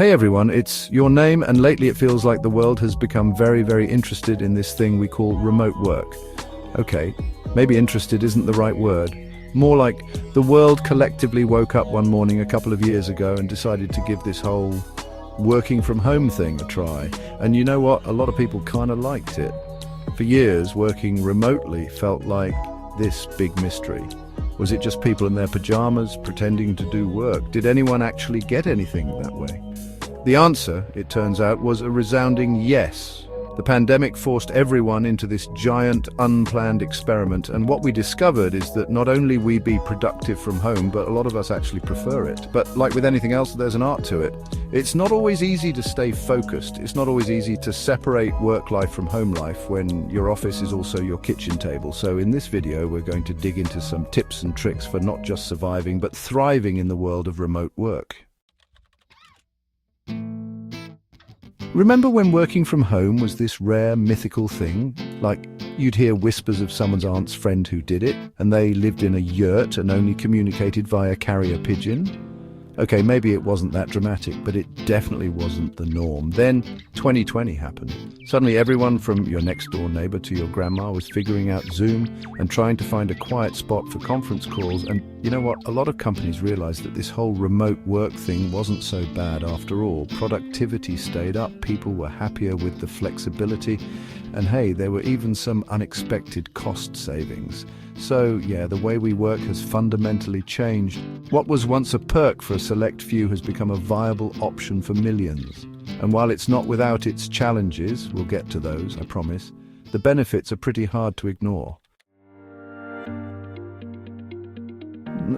Hey everyone, it's your name, and lately it feels like the world has become very, very interested in this thing we call remote work. Okay, maybe interested isn't the right word. More like the world collectively woke up one morning a couple of years ago and decided to give this whole working from home thing a try. And you know what? A lot of people kind of liked it. For years, working remotely felt like this big mystery. Was it just people in their pajamas pretending to do work? Did anyone actually get anything that way? The answer, it turns out, was a resounding yes. The pandemic forced everyone into this giant, unplanned experiment, and what we discovered is that not only we be productive from home, but a lot of us actually prefer it. But like with anything else, there's an art to it. It's not always easy to stay focused. It's not always easy to separate work life from home life when your office is also your kitchen table. So in this video, we're going to dig into some tips and tricks for not just surviving, but thriving in the world of remote work. Remember when working from home was this rare, mythical thing? Like, you'd hear whispers of someone's aunt's friend who did it, and they lived in a yurt and only communicated via carrier pigeon? Okay, maybe it wasn't that dramatic, but it definitely wasn't the norm. Then 2020 happened. Suddenly everyone from your next-door neighbor to your grandma was figuring out Zoom and trying to find a quiet spot for conference calls. And you know what? A lot of companies realized that this whole remote work thing wasn't so bad after all. Productivity stayed up, people were happier with the flexibility, and hey, there were even some unexpected cost savings. So yeah, the way we work has fundamentally changed. What was once a perk for a select few has become a viable option for millions. And while it's not without its challenges, we'll get to those, I promise, the benefits are pretty hard to ignore.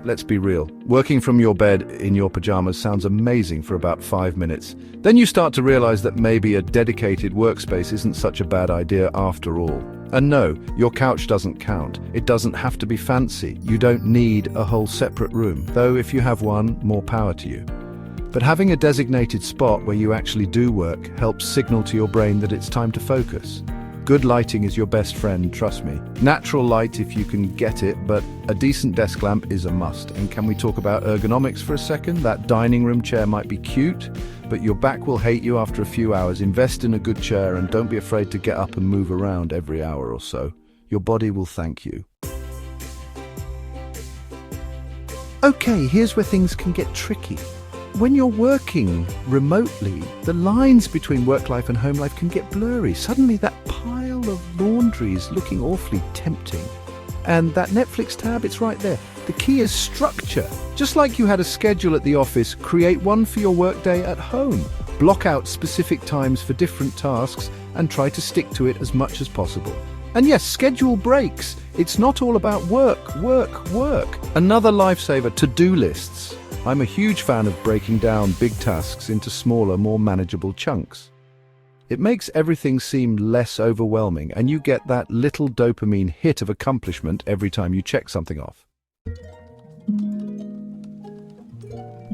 Let's be real. Working from your bed in your pajamas sounds amazing for about 5 minutes. Then you start to realize that maybe a dedicated workspace isn't such a bad idea after all. And no, your couch doesn't count. It doesn't have to be fancy. You don't need a whole separate room, though if you have one, more power to you. But having a designated spot where you actually do work helps signal to your brain that it's time to focus. Good lighting is your best friend, trust me. Natural light if you can get it, but a decent desk lamp is a must. And can we talk about ergonomics for a second? That dining room chair might be cute, but your back will hate you after a few hours. Invest in a good chair and don't be afraid to get up and move around every hour or so. Your body will thank you. Okay, here's where things can get tricky. When you're working remotely, the lines between work life and home life can get blurry. Suddenly that pile of laundry is looking awfully tempting. And that Netflix tab, it's right there. The key is structure. Just like you had a schedule at the office, create one for your workday at home. Block out specific times for different tasks and try to stick to it as much as possible. And yes, schedule breaks. It's not all about work, work, work. Another lifesaver, to-do lists. I'm a huge fan of breaking down big tasks into smaller, more manageable chunks. It makes everything seem less overwhelming, and you get that little dopamine hit of accomplishment every time you check something off.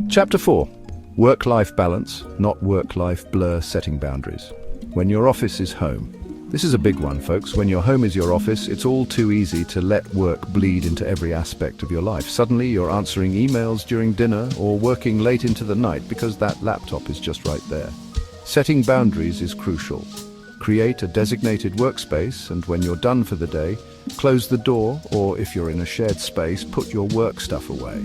Chapter 4. Work-life balance, not work-life blur, setting boundaries. When your office is home. This is a big one, folks. When your home is your office, it's all too easy to let work bleed into every aspect of your life. Suddenly, you're answering emails during dinner or working late into the night because that laptop is just right there. Setting boundaries is crucial. Create a designated workspace, and when you're done for the day, close the door, or if you're in a shared space, put your work stuff away.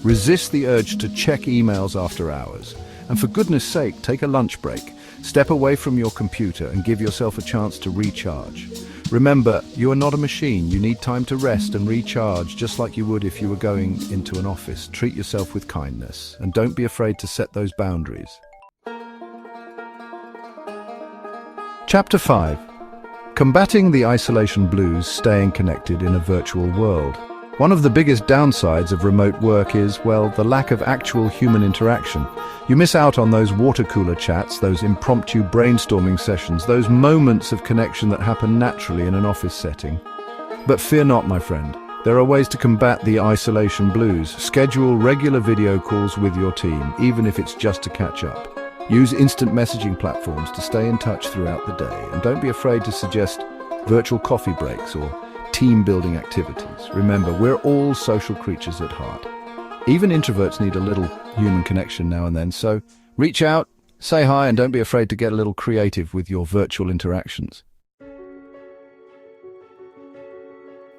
Resist the urge to check emails after hours. And for goodness sake, take a lunch break. Step away from your computer and give yourself a chance to recharge. Remember, you are not a machine. You need time to rest and recharge, just like you would if you were going into an office. Treat yourself with kindness, and don't be afraid to set those boundaries. Chapter 5. Combating the isolation blues, staying connected in a virtual world. One of the biggest downsides of remote work is, well, the lack of actual human interaction. You miss out on those water cooler chats, those impromptu brainstorming sessions, those moments of connection that happen naturally in an office setting. But fear not, my friend. There are ways to combat the isolation blues. Schedule regular video calls with your team, even if it's just to catch up. Use instant messaging platforms to stay in touch throughout the day. And don't be afraid to suggest virtual coffee breaks or team-building activities. Remember, we're all social creatures at heart. Even introverts need a little human connection now and then, so reach out, say hi, and don't be afraid to get a little creative with your virtual interactions.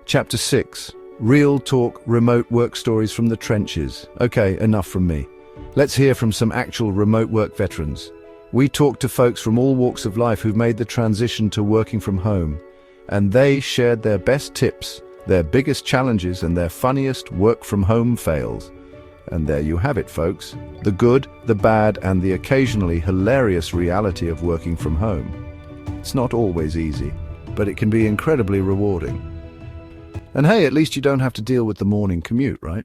Chapter 6. Real talk remote work stories from the trenches. Okay, enough from me. Let's hear from some actual remote work veterans. We talked to folks from all walks of life who've made the transition to working from home, and they shared their best tips, their biggest challenges, and their funniest work-from-home fails. And there you have it, folks. The good, the bad, and the occasionally hilarious reality of working from home. It's not always easy, but it can be incredibly rewarding. And hey, at least you don't have to deal with the morning commute, right?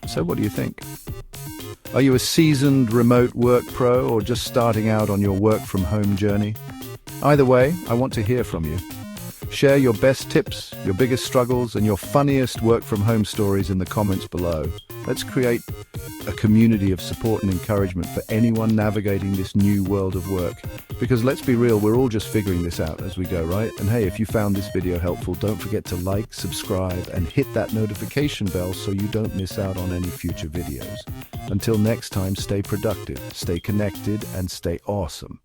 So what do you think? Are you a seasoned remote work pro or just starting out on your work-from-home journey? Either way, I want to hear from you. Share your best tips, your biggest struggles, and your funniest work-from-home stories in the comments below. Let's create a community of support and encouragement for anyone navigating this new world of work. Because let's be real, we're all just figuring this out as we go, right? And hey, if you found this video helpful, don't forget to like, subscribe, and hit that notification bell so you don't miss out on any future videos. Until next time, stay productive, stay connected, and stay awesome.